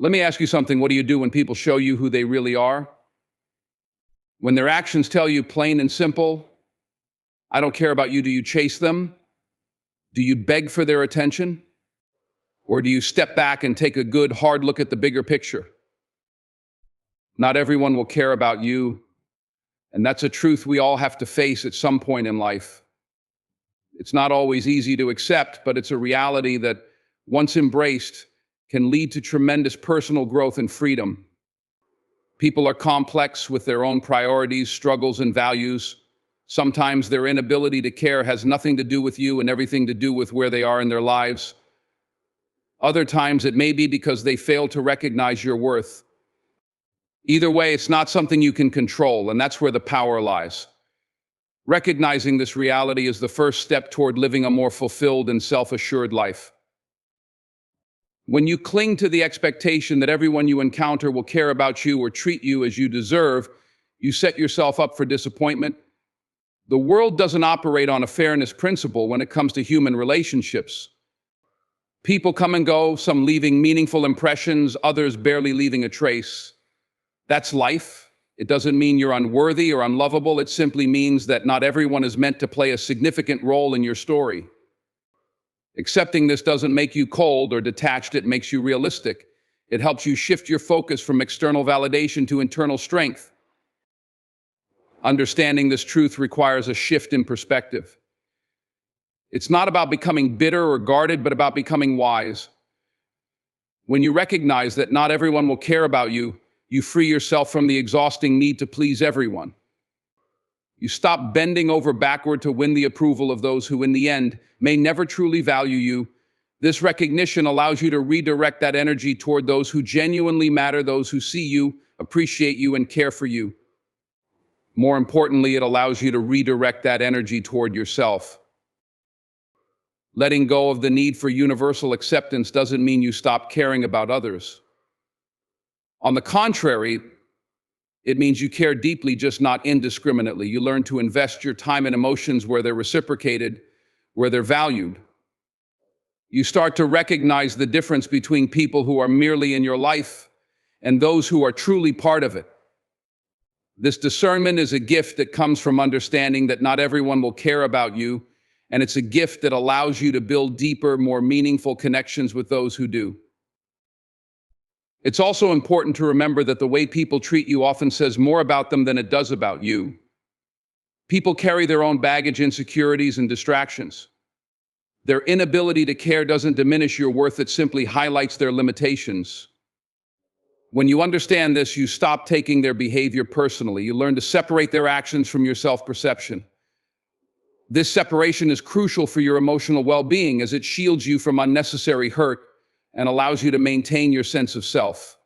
Let me ask you something. What do you do when people show you who they really are? When their actions tell you plain and simple, I don't care about you, do you chase them? Do you beg for their attention? Or do you step back and take a good, hard look at the bigger picture? Not everyone will care about you, and that's a truth we all have to face at some point in life. It's not always easy to accept, but it's a reality that, once embraced, can lead to tremendous personal growth and freedom. People are complex with their own priorities, struggles, and values. Sometimes their inability to care has nothing to do with you and everything to do with where they are in their lives. Other times it may be because they fail to recognize your worth. Either way, it's not something you can control, and that's where the power lies. Recognizing this reality is the first step toward living a more fulfilled and self-assured life. When you cling to the expectation that everyone you encounter will care about you or treat you as you deserve, you set yourself up for disappointment. The world doesn't operate on a fairness principle when it comes to human relationships. People come and go, some leaving meaningful impressions, others barely leaving a trace. That's life. It doesn't mean you're unworthy or unlovable. It simply means that not everyone is meant to play a significant role in your story. Accepting this doesn't make you cold or detached, it makes you realistic. It helps you shift your focus from external validation to internal strength. Understanding this truth requires a shift in perspective. It's not about becoming bitter or guarded, but about becoming wise. When you recognize that not everyone will care about you, you free yourself from the exhausting need to please everyone. You stop bending over backward to win the approval of those who, in the end, may never truly value you. This recognition allows you to redirect that energy toward those who genuinely matter, those who see you, appreciate you, and care for you. More importantly, it allows you to redirect that energy toward yourself. Letting go of the need for universal acceptance doesn't mean you stop caring about others. On the contrary, it means you care deeply, just not indiscriminately. You learn to invest your time and emotions where they're reciprocated, where they're valued. You start to recognize the difference between people who are merely in your life and those who are truly part of it. This discernment is a gift that comes from understanding that not everyone will care about you, and it's a gift that allows you to build deeper, more meaningful connections with those who do. It's also important to remember that the way people treat you often says more about them than it does about you. People carry their own baggage, insecurities, and distractions. Their inability to care doesn't diminish your worth, it simply highlights their limitations. When you understand this, you stop taking their behavior personally. You learn to separate their actions from your self-perception. This separation is crucial for your emotional well-being, as it shields you from unnecessary hurt and allows you to maintain your sense of self.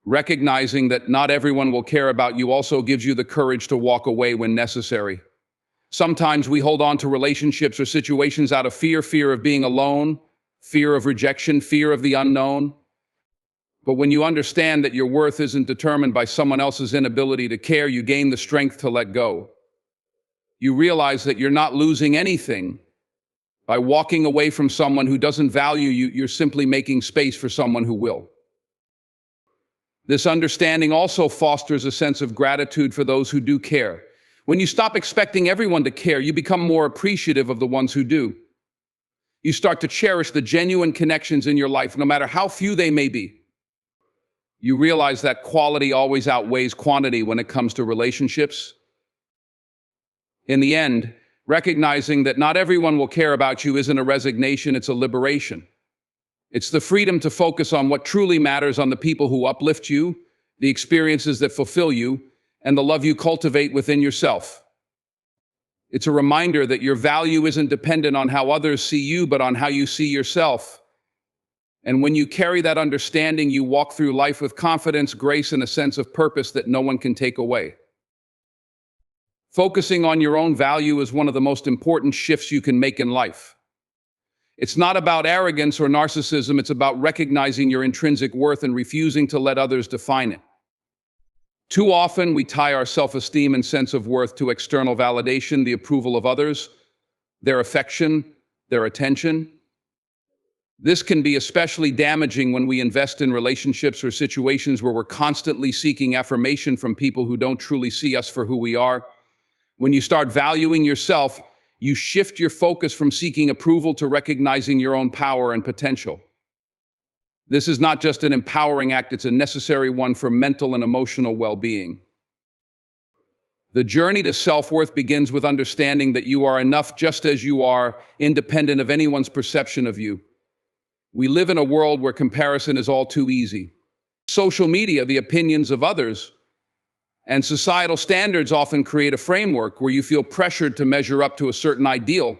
Recognizing that not everyone will care about you also gives you the courage to walk away when necessary. Sometimes we hold on to relationships or situations out of fear of being alone, fear of rejection, fear of the unknown. But when you understand that your worth isn't determined by someone else's inability to care, you gain the strength to let go. You realize that you're not losing anything. By walking away from someone who doesn't value you, you're simply making space for someone who will. This understanding also fosters a sense of gratitude for those who do care. When you stop expecting everyone to care, you become more appreciative of the ones who do. You start to cherish the genuine connections in your life, no matter how few they may be. You realize that quality always outweighs quantity when it comes to relationships. In the end, recognizing that not everyone will care about you isn't a resignation, it's a liberation. It's the freedom to focus on what truly matters, on the people who uplift you, the experiences that fulfill you, and the love you cultivate within yourself. It's a reminder that your value isn't dependent on how others see you, but on how you see yourself. And when you carry that understanding, you walk through life with confidence, grace, and a sense of purpose that no one can take away. Focusing on your own value is one of the most important shifts you can make in life. It's not about arrogance or narcissism, it's about recognizing your intrinsic worth and refusing to let others define it. Too often, we tie our self-esteem and sense of worth to external validation, the approval of others, their affection, their attention. This can be especially damaging when we invest in relationships or situations where we're constantly seeking affirmation from people who don't truly see us for who we are. When you start valuing yourself, you shift your focus from seeking approval to recognizing your own power and potential. This is not just an empowering act, it's a necessary one for mental and emotional well-being. The journey to self-worth begins with understanding that you are enough just as you are, independent of anyone's perception of you. We live in a world where comparison is all too easy. Social media, the opinions of others, and societal standards often create a framework where you feel pressured to measure up to a certain ideal.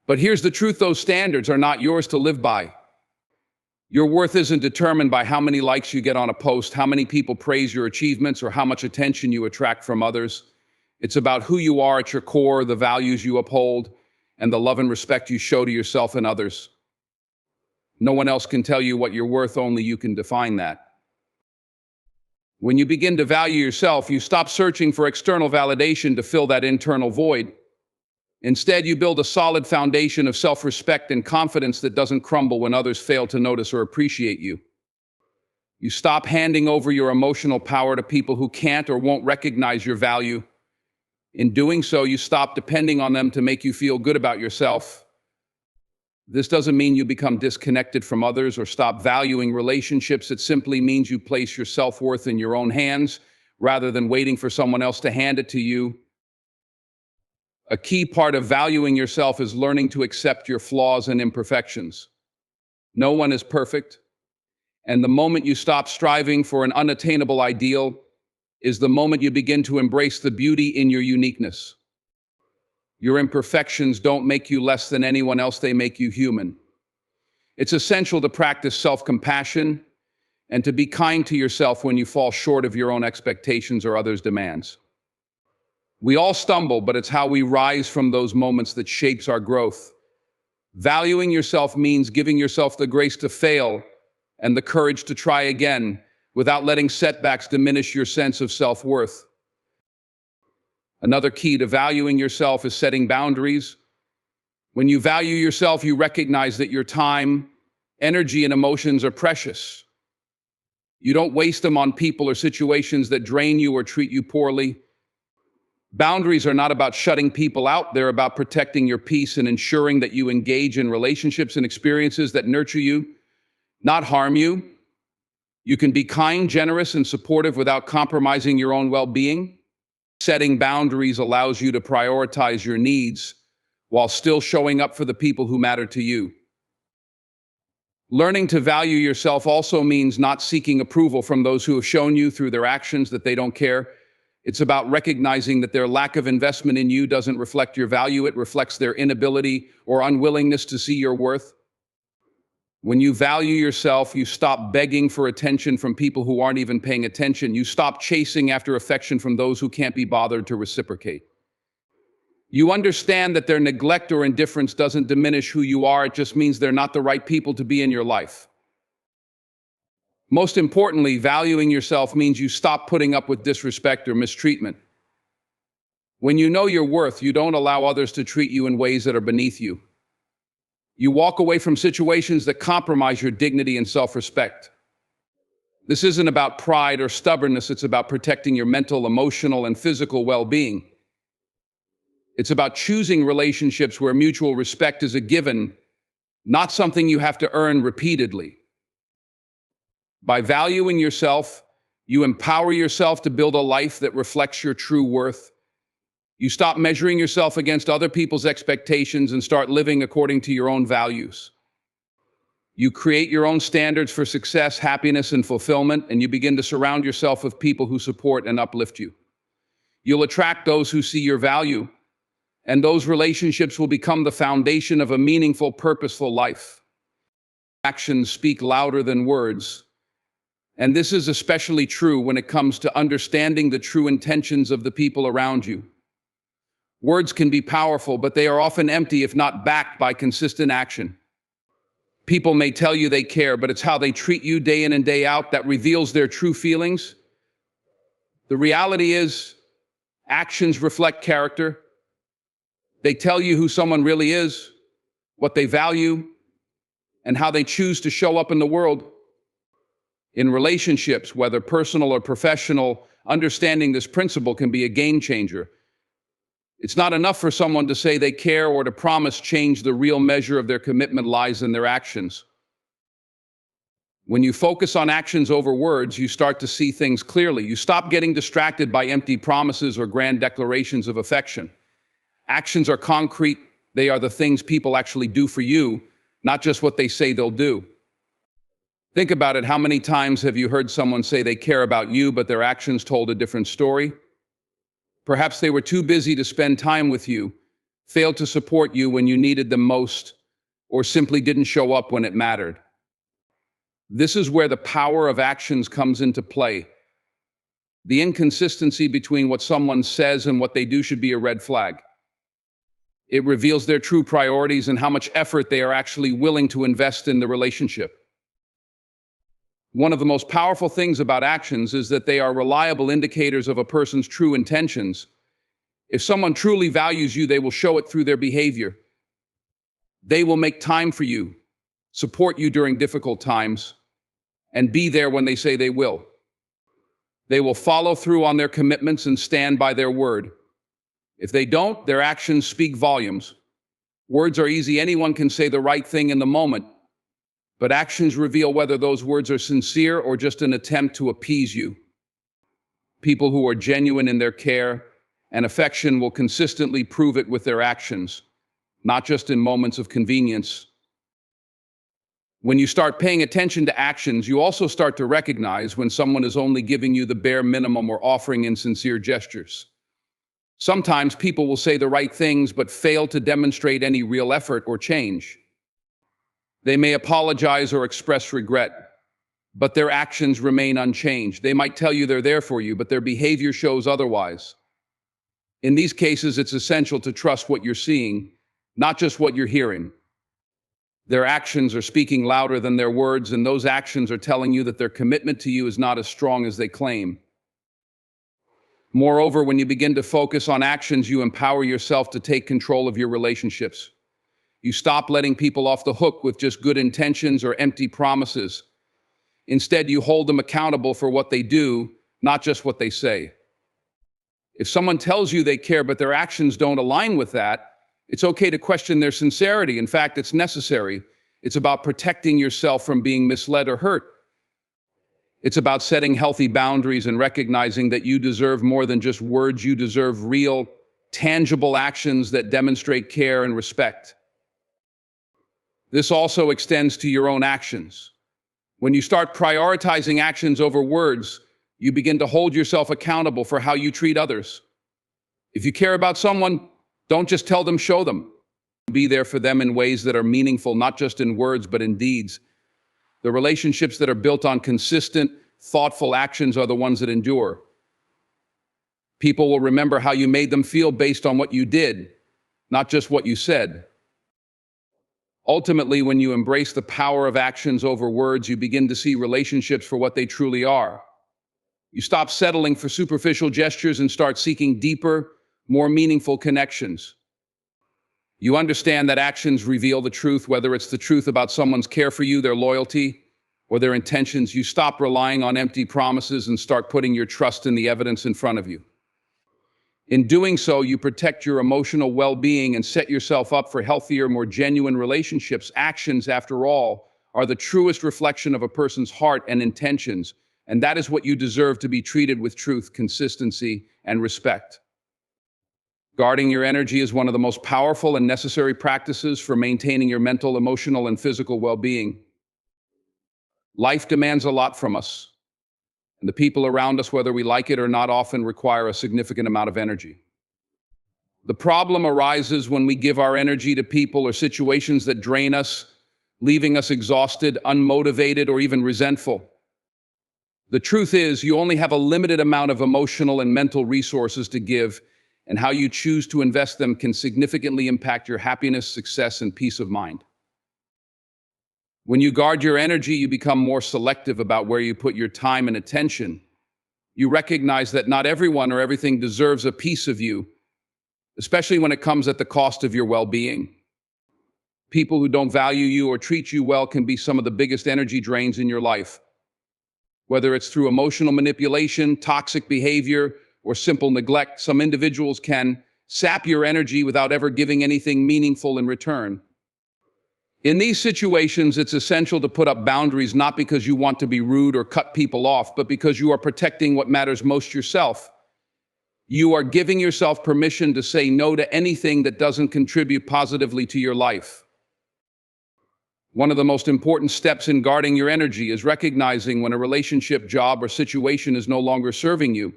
But here's the truth, those standards are not yours to live by. Your worth isn't determined by how many likes you get on a post, how many people praise your achievements, or how much attention you attract from others. It's about who you are at your core, the values you uphold, and the love and respect you show to yourself and others. No one else can tell you what you're worth, only you can define that. When you begin to value yourself, you stop searching for external validation to fill that internal void. Instead, you build a solid foundation of self-respect and confidence that doesn't crumble when others fail to notice or appreciate you. You stop handing over your emotional power to people who can't or won't recognize your value. In doing so, you stop depending on them to make you feel good about yourself. This doesn't mean you become disconnected from others or stop valuing relationships. It simply means you place your self-worth in your own hands rather than waiting for someone else to hand it to you. A key part of valuing yourself is learning to accept your flaws and imperfections. No one is perfect, and the moment you stop striving for an unattainable ideal is the moment you begin to embrace the beauty in your uniqueness. Your imperfections don't make you less than anyone else, they make you human. It's essential to practice self-compassion and to be kind to yourself when you fall short of your own expectations or others' demands. We all stumble, but it's how we rise from those moments that shapes our growth. Valuing yourself means giving yourself the grace to fail and the courage to try again without letting setbacks diminish your sense of self-worth. Another key to valuing yourself is setting boundaries. When you value yourself, you recognize that your time, energy, and emotions are precious. You don't waste them on people or situations that drain you or treat you poorly. Boundaries are not about shutting people out, they're about protecting your peace and ensuring that you engage in relationships and experiences that nurture you, not harm you. You can be kind, generous, and supportive without compromising your own well-being. Setting boundaries allows you to prioritize your needs while still showing up for the people who matter to you. Learning to value yourself also means not seeking approval from those who have shown you through their actions that they don't care. It's about recognizing that their lack of investment in you doesn't reflect your value, it reflects their inability or unwillingness to see your worth. When you value yourself, you stop begging for attention from people who aren't even paying attention. You stop chasing after affection from those who can't be bothered to reciprocate. You understand that their neglect or indifference doesn't diminish who you are, it just means they're not the right people to be in your life. Most importantly, valuing yourself means you stop putting up with disrespect or mistreatment. When you know your worth, you don't allow others to treat you in ways that are beneath you. You walk away from situations that compromise your dignity and self-respect. This isn't about pride or stubbornness, it's about protecting your mental, emotional, and physical well-being. It's about choosing relationships where mutual respect is a given, not something you have to earn repeatedly. By valuing yourself, you empower yourself to build a life that reflects your true worth. You stop measuring yourself against other people's expectations and start living according to your own values. You create your own standards for success, happiness, and fulfillment, and you begin to surround yourself with people who support and uplift you. You'll attract those who see your value, and those relationships will become the foundation of a meaningful, purposeful life. Actions speak louder than words, and this is especially true when it comes to understanding the true intentions of the people around you. Words can be powerful, but they are often empty if not backed by consistent action. People may tell you they care, but it's how they treat you day in and day out that reveals their true feelings. The reality is, actions reflect character. They tell you who someone really is, what they value, and how they choose to show up in the world. In relationships, whether personal or professional, understanding this principle can be a game changer. It's not enough for someone to say they care or to promise change. The real measure of their commitment lies in their actions. When you focus on actions over words, you start to see things clearly. You stop getting distracted by empty promises or grand declarations of affection. Actions are concrete. They are the things people actually do for you, not just what they say they'll do. Think about it. How many times have you heard someone say they care about you, but their actions told a different story? Perhaps they were too busy to spend time with you, failed to support you when you needed them most, or simply didn't show up when it mattered. This is where the power of actions comes into play. The inconsistency between what someone says and what they do should be a red flag. It reveals their true priorities and how much effort they are actually willing to invest in the relationship. One of the most powerful things about actions is that they are reliable indicators of a person's true intentions. If someone truly values you, they will show it through their behavior. They will make time for you, support you during difficult times, and be there when they say they will. They will follow through on their commitments and stand by their word. If they don't, their actions speak volumes. Words are easy. Anyone can say the right thing in the moment, but actions reveal whether those words are sincere or just an attempt to appease you. People who are genuine in their care and affection will consistently prove it with their actions, not just in moments of convenience. When you start paying attention to actions, you also start to recognize when someone is only giving you the bare minimum or offering insincere gestures. Sometimes people will say the right things but fail to demonstrate any real effort or change. They may apologize or express regret, but their actions remain unchanged. They might tell you they're there for you, but their behavior shows otherwise. In these cases, it's essential to trust what you're seeing, not just what you're hearing. Their actions are speaking louder than their words, and those actions are telling you that their commitment to you is not as strong as they claim. Moreover, when you begin to focus on actions, you empower yourself to take control of your relationships. You stop letting people off the hook with just good intentions or empty promises. Instead, you hold them accountable for what they do, not just what they say. If someone tells you they care but their actions don't align with that, it's okay to question their sincerity. In fact, it's necessary. It's about protecting yourself from being misled or hurt. It's about setting healthy boundaries and recognizing that you deserve more than just words. You deserve real, tangible actions that demonstrate care and respect. This also extends to your own actions. When you start prioritizing actions over words, you begin to hold yourself accountable for how you treat others. If you care about someone, don't just tell them, show them. Be there for them in ways that are meaningful, not just in words, but in deeds. The relationships that are built on consistent, thoughtful actions are the ones that endure. People will remember how you made them feel based on what you did, not just what you said. Ultimately, when you embrace the power of actions over words, you begin to see relationships for what they truly are. You stop settling for superficial gestures and start seeking deeper, more meaningful connections. You understand that actions reveal the truth, whether it's the truth about someone's care for you, their loyalty, or their intentions. You stop relying on empty promises and start putting your trust in the evidence in front of you. In doing so, you protect your emotional well-being and set yourself up for healthier, more genuine relationships. Actions, after all, are the truest reflection of a person's heart and intentions, and that is what you deserve, to be treated with truth, consistency, and respect. Guarding your energy is one of the most powerful and necessary practices for maintaining your mental, emotional, and physical well-being. Life demands a lot from us, and the people around us, whether we like it or not, often require a significant amount of energy. The problem arises when we give our energy to people or situations that drain us, leaving us exhausted, unmotivated, or even resentful. The truth is, you only have a limited amount of emotional and mental resources to give, and how you choose to invest them can significantly impact your happiness, success, and peace of mind. When you guard your energy, you become more selective about where you put your time and attention. You recognize that not everyone or everything deserves a piece of you, especially when it comes at the cost of your well-being. People who don't value you or treat you well can be some of the biggest energy drains in your life. Whether it's through emotional manipulation, toxic behavior, or simple neglect, some individuals can sap your energy without ever giving anything meaningful in return. In these situations, it's essential to put up boundaries not because you want to be rude or cut people off, but because you are protecting what matters most yourself. You are giving yourself permission to say no to anything that doesn't contribute positively to your life. One of the most important steps in guarding your energy is recognizing when a relationship, job, or situation is no longer serving you.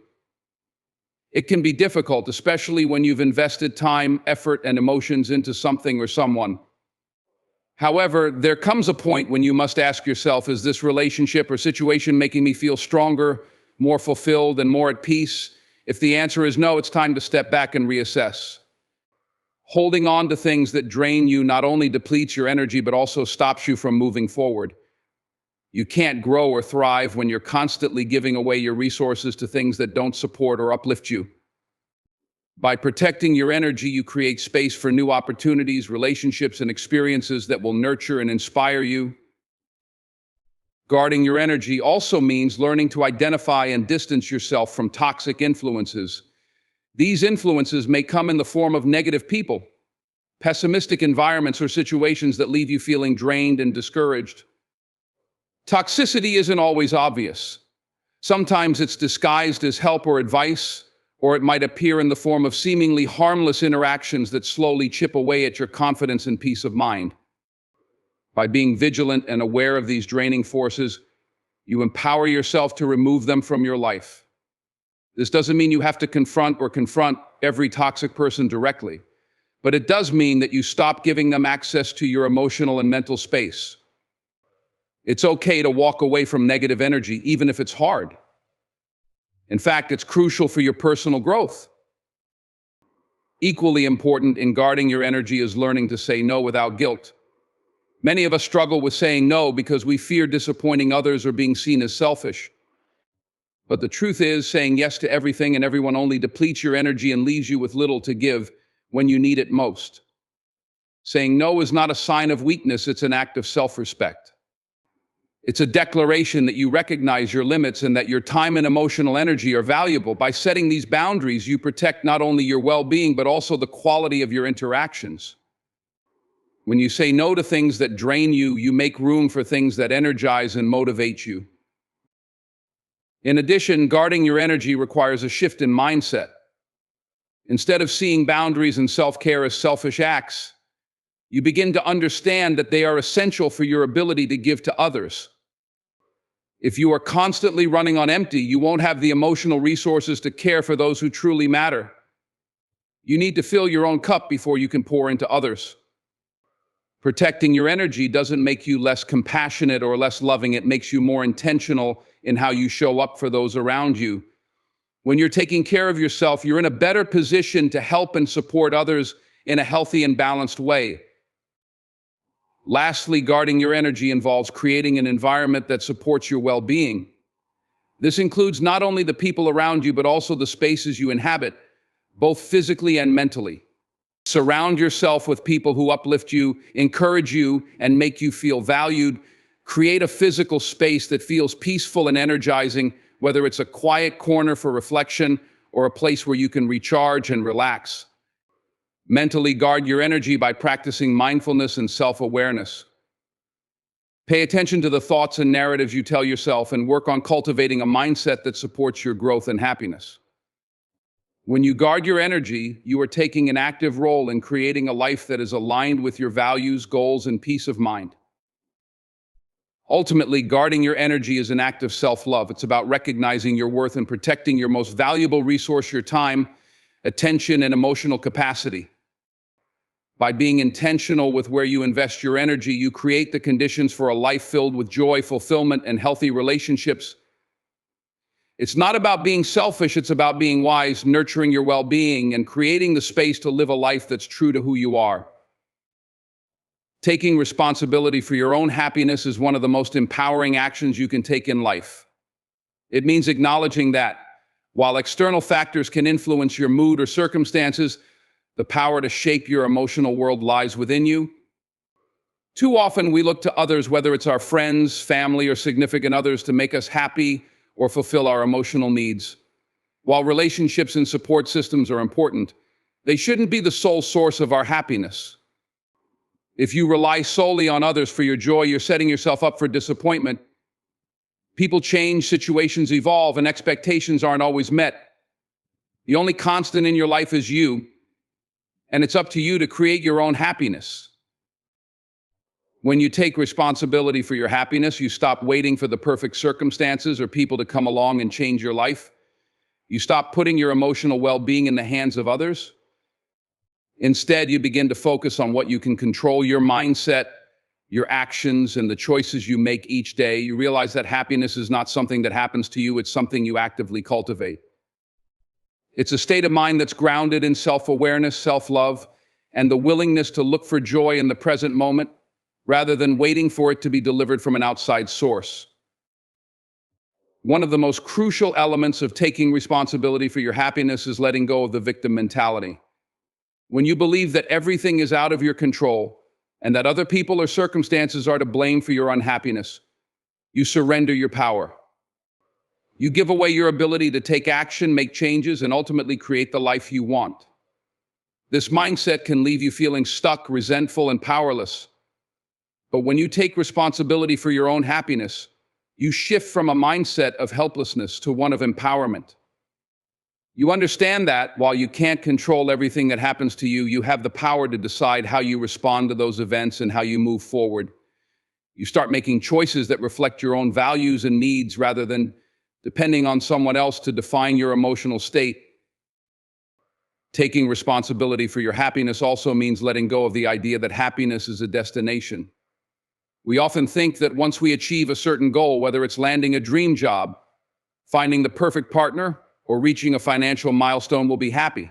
It can be difficult, especially when you've invested time, effort, and emotions into something or someone. However, there comes a point when you must ask yourself, is this relationship or situation making me feel stronger, more fulfilled, and more at peace? If the answer is no, it's time to step back and reassess. Holding on to things that drain you not only depletes your energy, but also stops you from moving forward. You can't grow or thrive when you're constantly giving away your resources to things that don't support or uplift you. By protecting your energy, you create space for new opportunities, relationships, and experiences that will nurture and inspire you. Guarding your energy also means learning to identify and distance yourself from toxic influences. These influences may come in the form of negative people, pessimistic environments, or situations that leave you feeling drained and discouraged. Toxicity isn't always obvious. Sometimes it's disguised as help or advice, or it might appear in the form of seemingly harmless interactions that slowly chip away at your confidence and peace of mind. By being vigilant and aware of these draining forces, you empower yourself to remove them from your life. This doesn't mean you have to confront every toxic person directly, but it does mean that you stop giving them access to your emotional and mental space. It's okay to walk away from negative energy, even if it's hard. In fact, it's crucial for your personal growth. Equally important in guarding your energy is learning to say no without guilt. Many of us struggle with saying no because we fear disappointing others or being seen as selfish. But the truth is, saying yes to everything and everyone only depletes your energy and leaves you with little to give when you need it most. Saying no is not a sign of weakness, it's an act of self-respect. It's a declaration that you recognize your limits and that your time and emotional energy are valuable. By setting these boundaries, you protect not only your well-being, but also the quality of your interactions. When you say no to things that drain you, you make room for things that energize and motivate you. In addition, guarding your energy requires a shift in mindset. Instead of seeing boundaries and self-care as selfish acts, you begin to understand that they are essential for your ability to give to others. If you are constantly running on empty, you won't have the emotional resources to care for those who truly matter. You need to fill your own cup before you can pour into others. Protecting your energy doesn't make you less compassionate or less loving. It makes you more intentional in how you show up for those around you. When you're taking care of yourself, you're in a better position to help and support others in a healthy and balanced way. Lastly, guarding your energy involves creating an environment that supports your well-being. This includes not only the people around you, but also the spaces you inhabit, both physically and mentally. Surround yourself with people who uplift you, encourage you, and make you feel valued. Create a physical space that feels peaceful and energizing, whether it's a quiet corner for reflection or a place where you can recharge and relax. Mentally guard your energy by practicing mindfulness and self-awareness. Pay attention to the thoughts and narratives you tell yourself and work on cultivating a mindset that supports your growth and happiness. When you guard your energy, you are taking an active role in creating a life that is aligned with your values, goals, and peace of mind. Ultimately, guarding your energy is an act of self-love. It's about recognizing your worth and protecting your most valuable resource, your time, attention, and emotional capacity. By being intentional with where you invest your energy, you create the conditions for a life filled with joy, fulfillment, and healthy relationships. It's not about being selfish, it's about being wise, nurturing your well-being, and creating the space to live a life that's true to who you are. Taking responsibility for your own happiness is one of the most empowering actions you can take in life. It means acknowledging that, while external factors can influence your mood or circumstances, the power to shape your emotional world lies within you. Too often we look to others, whether it's our friends, family, or significant others, to make us happy or fulfill our emotional needs. While relationships and support systems are important, they shouldn't be the sole source of our happiness. If you rely solely on others for your joy, you're setting yourself up for disappointment. People change, situations evolve, and expectations aren't always met. The only constant in your life is you, and it's up to you to create your own happiness. When you take responsibility for your happiness, you stop waiting for the perfect circumstances or people to come along and change your life. You stop putting your emotional well-being in the hands of others. Instead, you begin to focus on what you can control: your mindset, your actions, and the choices you make each day. You realize that happiness is not something that happens to you, it's something you actively cultivate. It's a state of mind that's grounded in self-awareness, self-love, and the willingness to look for joy in the present moment rather than waiting for it to be delivered from an outside source. One of the most crucial elements of taking responsibility for your happiness is letting go of the victim mentality. When you believe that everything is out of your control and that other people or circumstances are to blame for your unhappiness, you surrender your power. You give away your ability to take action, make changes, and ultimately create the life you want. This mindset can leave you feeling stuck, resentful, and powerless. But when you take responsibility for your own happiness, you shift from a mindset of helplessness to one of empowerment. You understand that while you can't control everything that happens to you, you have the power to decide how you respond to those events and how you move forward. You start making choices that reflect your own values and needs rather than depending on someone else to define your emotional state. Taking responsibility for your happiness also means letting go of the idea that happiness is a destination. We often think that once we achieve a certain goal, whether it's landing a dream job, finding the perfect partner, or reaching a financial milestone, we'll be happy.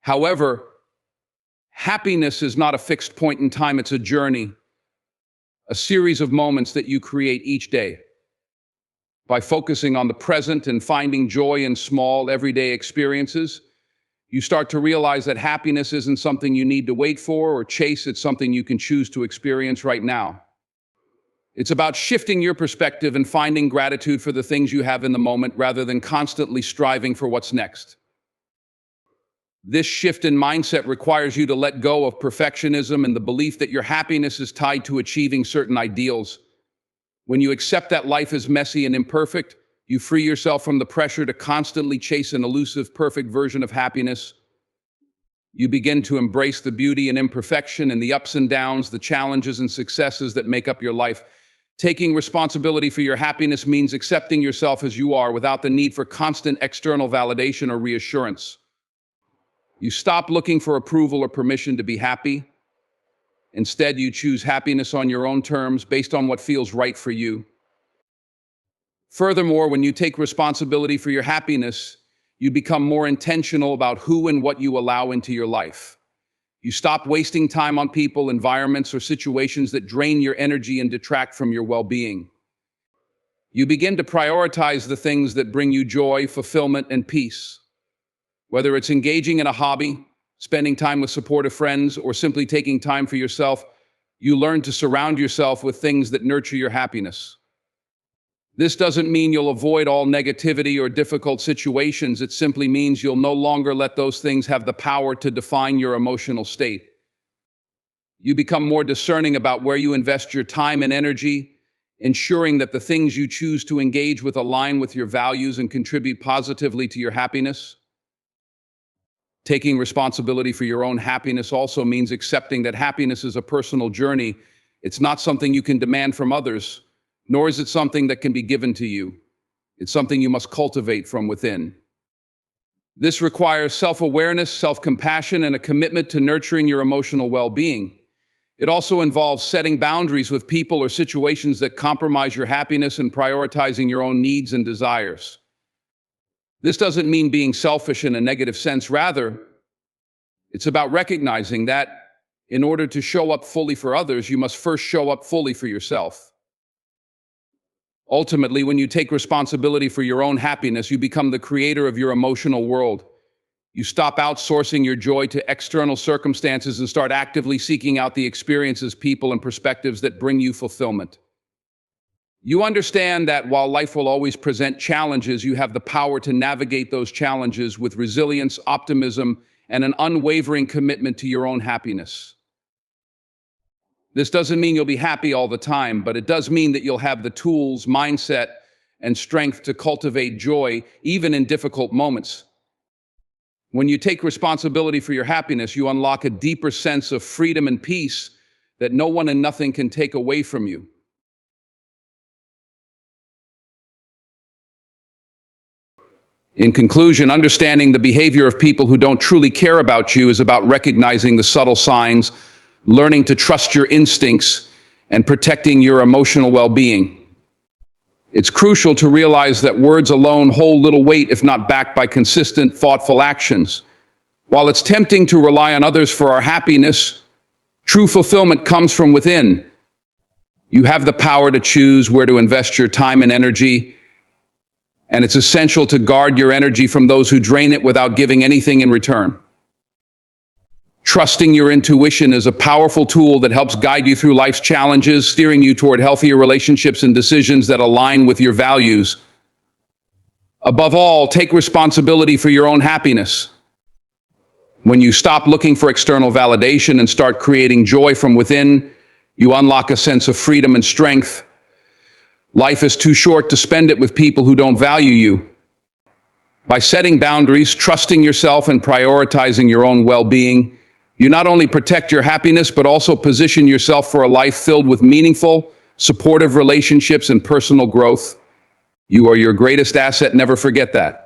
However, happiness is not a fixed point in time, it's a journey, a series of moments that you create each day. By focusing on the present and finding joy in small, everyday experiences, you start to realize that happiness isn't something you need to wait for or chase, it's something you can choose to experience right now. It's about shifting your perspective and finding gratitude for the things you have in the moment rather than constantly striving for what's next. This shift in mindset requires you to let go of perfectionism and the belief that your happiness is tied to achieving certain ideals. When you accept that life is messy and imperfect, you free yourself from the pressure to constantly chase an elusive, perfect version of happiness. You begin to embrace the beauty and imperfection and the ups and downs, the challenges and successes that make up your life. Taking responsibility for your happiness means accepting yourself as you are without the need for constant external validation or reassurance. You stop looking for approval or permission to be happy. Instead, you choose happiness on your own terms, based on what feels right for you. Furthermore, when you take responsibility for your happiness, you become more intentional about who and what you allow into your life. You stop wasting time on people, environments, or situations that drain your energy and detract from your well-being. You begin to prioritize the things that bring you joy, fulfillment, and peace. Whether it's engaging in a hobby, spending time with supportive friends, or simply taking time for yourself, you learn to surround yourself with things that nurture your happiness. This doesn't mean you'll avoid all negativity or difficult situations. It simply means you'll no longer let those things have the power to define your emotional state. You become more discerning about where you invest your time and energy, ensuring that the things you choose to engage with align with your values and contribute positively to your happiness. Taking responsibility for your own happiness also means accepting that happiness is a personal journey. It's not something you can demand from others, nor is it something that can be given to you. It's something you must cultivate from within. This requires self-awareness, self-compassion, and a commitment to nurturing your emotional well-being. It also involves setting boundaries with people or situations that compromise your happiness and prioritizing your own needs and desires. This doesn't mean being selfish in a negative sense. Rather, it's about recognizing that in order to show up fully for others, you must first show up fully for yourself. Ultimately, when you take responsibility for your own happiness, you become the creator of your emotional world. You stop outsourcing your joy to external circumstances and start actively seeking out the experiences, people, and perspectives that bring you fulfillment. You understand that while life will always present challenges, you have the power to navigate those challenges with resilience, optimism, and an unwavering commitment to your own happiness. This doesn't mean you'll be happy all the time, but it does mean that you'll have the tools, mindset, and strength to cultivate joy, even in difficult moments. When you take responsibility for your happiness, you unlock a deeper sense of freedom and peace that no one and nothing can take away from you. In conclusion, understanding the behavior of people who don't truly care about you is about recognizing the subtle signs, learning to trust your instincts, and protecting your emotional well-being. It's crucial to realize that words alone hold little weight if not backed by consistent, thoughtful actions. While it's tempting to rely on others for our happiness, true fulfillment comes from within. You have the power to choose where to invest your time and energy, and it's essential to guard your energy from those who drain it without giving anything in return. Trusting your intuition is a powerful tool that helps guide you through life's challenges, steering you toward healthier relationships and decisions that align with your values. Above all, take responsibility for your own happiness. When you stop looking for external validation and start creating joy from within, you unlock a sense of freedom and strength. Life is too short to spend it with people who don't value you. By setting boundaries, trusting yourself, and prioritizing your own well-being, you not only protect your happiness, but also position yourself for a life filled with meaningful, supportive relationships and personal growth. You are your greatest asset, never forget that.